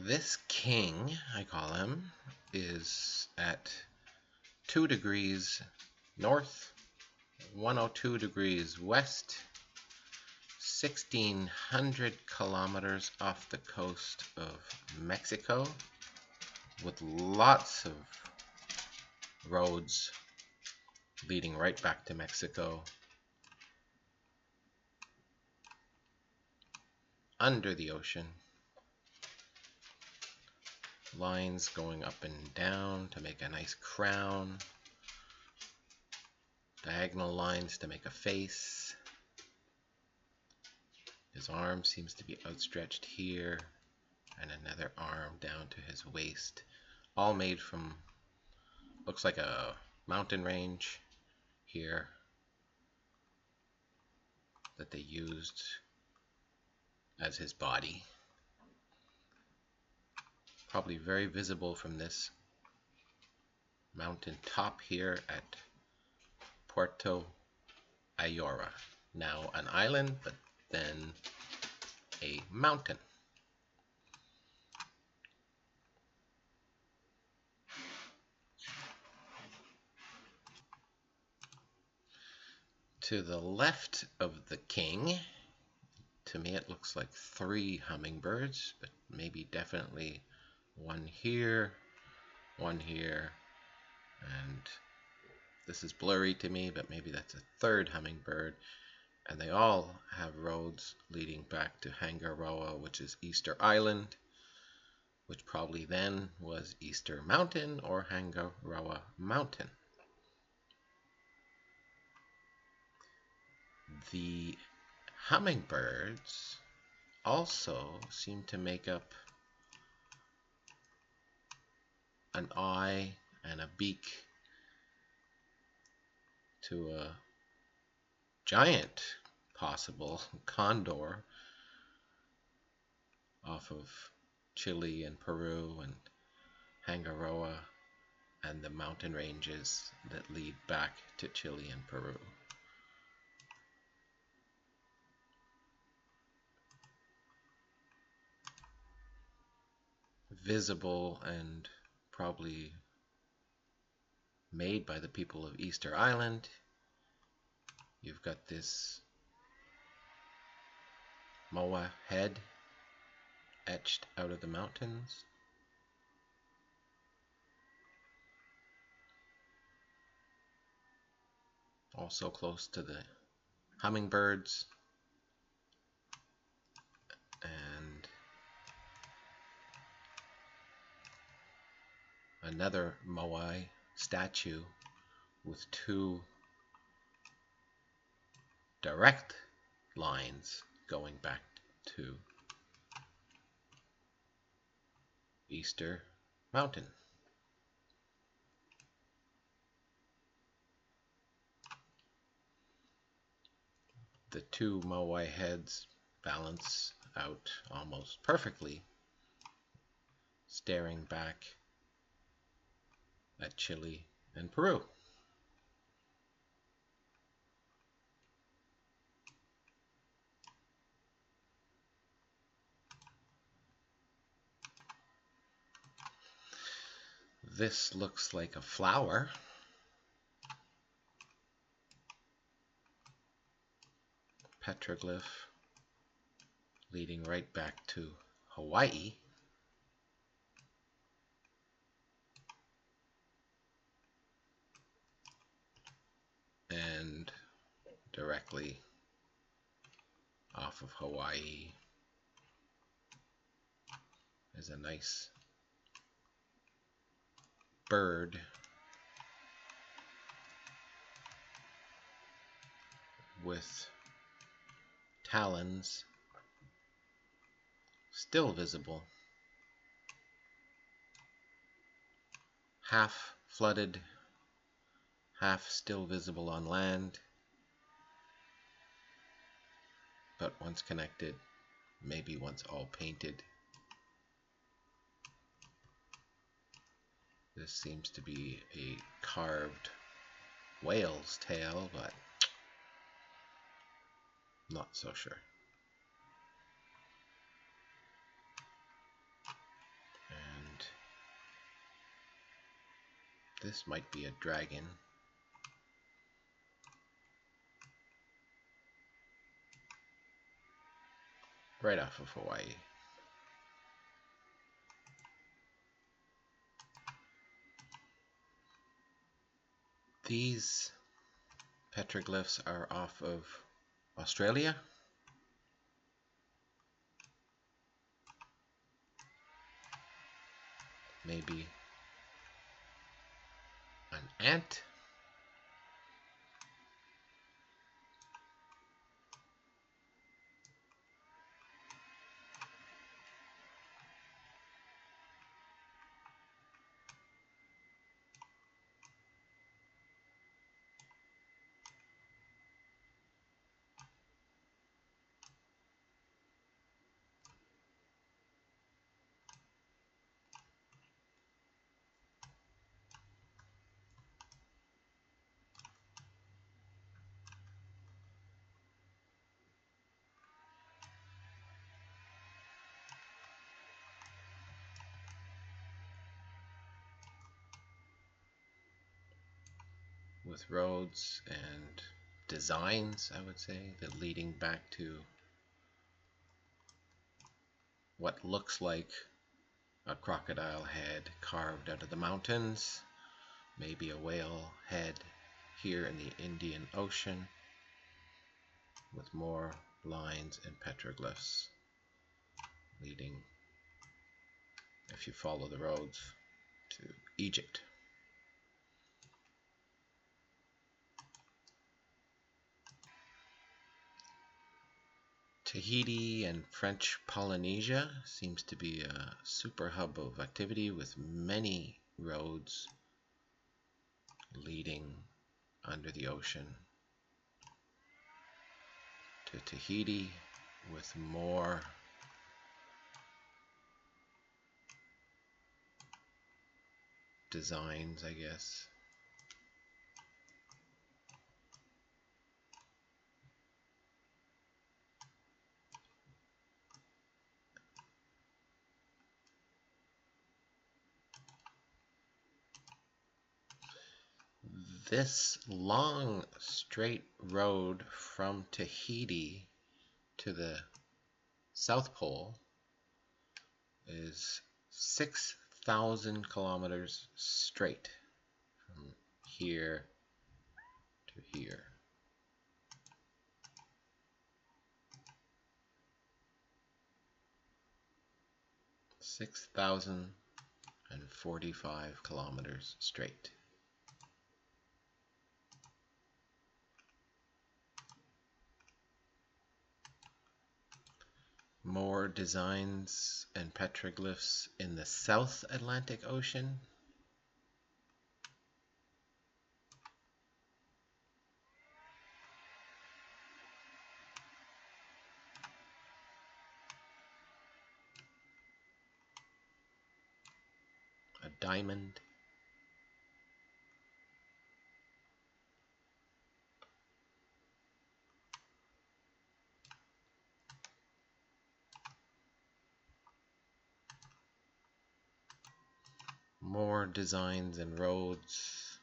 This king, I call him, is at 2 degrees north, 102 degrees west, 1,600 kilometers off the coast of Mexico, with lots of roads leading right back to Mexico, under the ocean, lines going up and down to make a nice crown, diagonal lines to make a face. His arm seems to be outstretched here, and another arm down to his waist, all made from, looks like a mountain range here that they used as his body. Probably very visible from this mountain top here at Puerto Ayora. Now an island, but then a mountain. To the left of the king, to me it looks like 3 hummingbirds, but maybe definitely one here, and this is blurry to me, but maybe that's a 3rd hummingbird. And they all have roads leading back to Hangaroa, which is Easter Island, which probably then was Easter Mountain or Hangaroa Mountain. The hummingbirds also seem to make up an eye and a beak to a giant possible condor off of Chile and Peru and Hangaroa and the mountain ranges that lead back to Chile and Peru. Visible and probably made by the people of Easter Island. You've got this moa head etched out of the mountains. Also close to the hummingbirds. And another moai statue with 2 direct lines going back to Easter Mountain. The 2 moai heads balance out almost perfectly, staring back at Chile and Peru. This looks like a flower. Petroglyph leading right back to Hawaii. And directly off of Hawaii is a nice bird with talons still visible, half flooded, half still visible on land, but once connected, maybe once all painted. This seems to be a carved whale's tail, but not so sure. This might be a dragon. Right off of Hawaii. These petroglyphs are off of Australia. Maybe an ant. With roads and designs, I would say, that leading back to what looks like a crocodile head carved out of the mountains, maybe a whale head here in the Indian Ocean, with more lines and petroglyphs leading, if you follow the roads, to Egypt. Tahiti and French Polynesia seems to be a super hub of activity with many roads leading under the ocean to Tahiti, with more designs, I guess. This long straight road from Tahiti to the South Pole is 6,000 kilometers straight from here to here. 6,045 kilometers straight. More designs and petroglyphs in the South Atlantic Ocean. A diamond. More designs and roads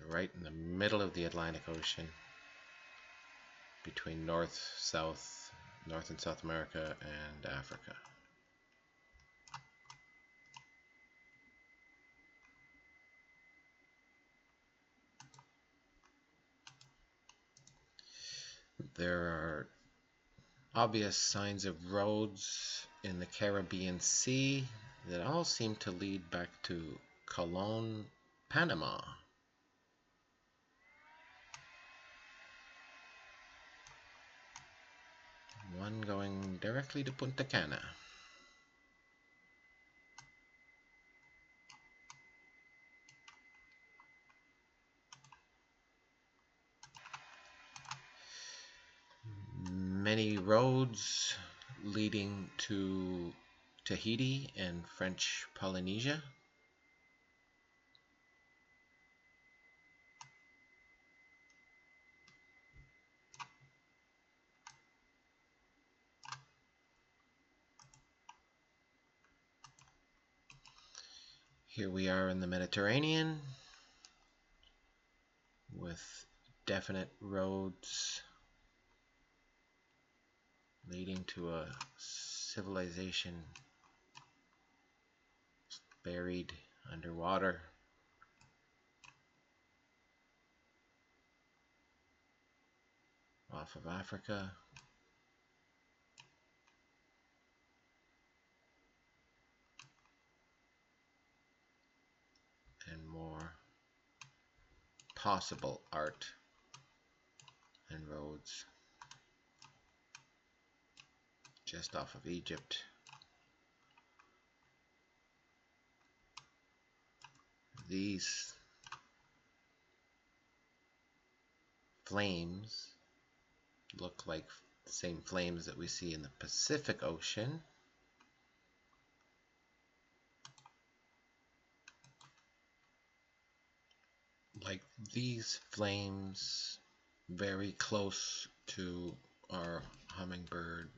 right in the middle of the Atlantic Ocean between North and South America and Africa. There are obvious signs of roads in the Caribbean Sea that all seem to lead back to Colón, Panama. One going directly to Punta Cana. Many roads leading to Tahiti and French Polynesia. Here we are in the Mediterranean with definite roads leading to a civilization buried underwater. Off of Africa. And more possible art and roads just off of Egypt. These flames look like the same flames that we see in the Pacific Ocean. Like these flames very close to our hummingbird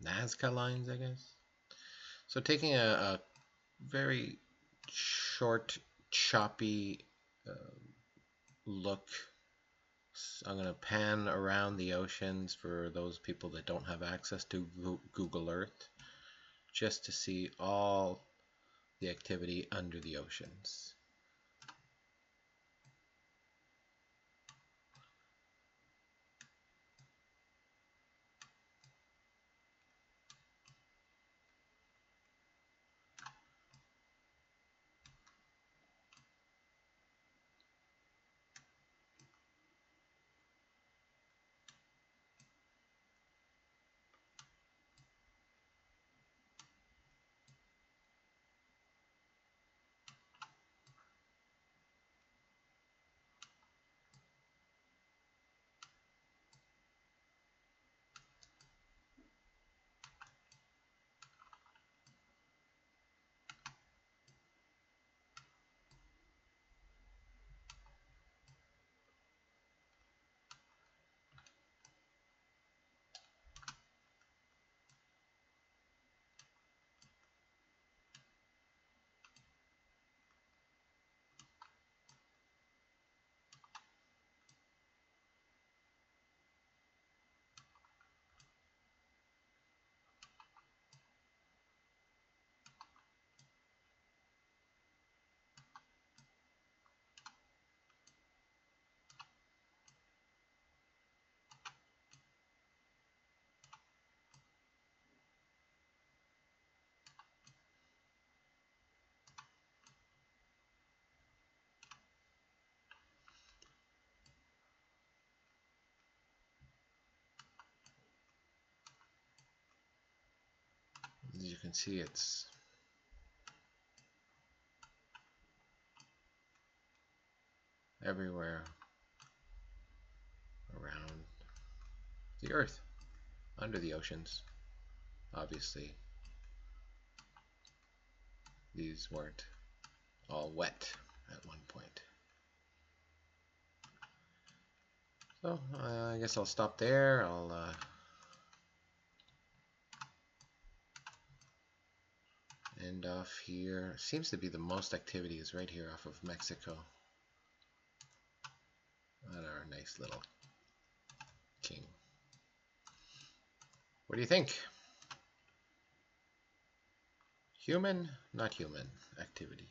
Nazca lines, I guess. So taking a very short, choppy look, I'm going to pan around the oceans for those people that don't have access to Google Earth, just to see all the activity under the oceans. As you can see, it's everywhere around the Earth, under the oceans. Obviously, these weren't all wet at one point. So I guess I'll stop there. I'll end off here. Seems to be the most activity is right here off of Mexico. At our nice little king. What do you think? Human, not human activity.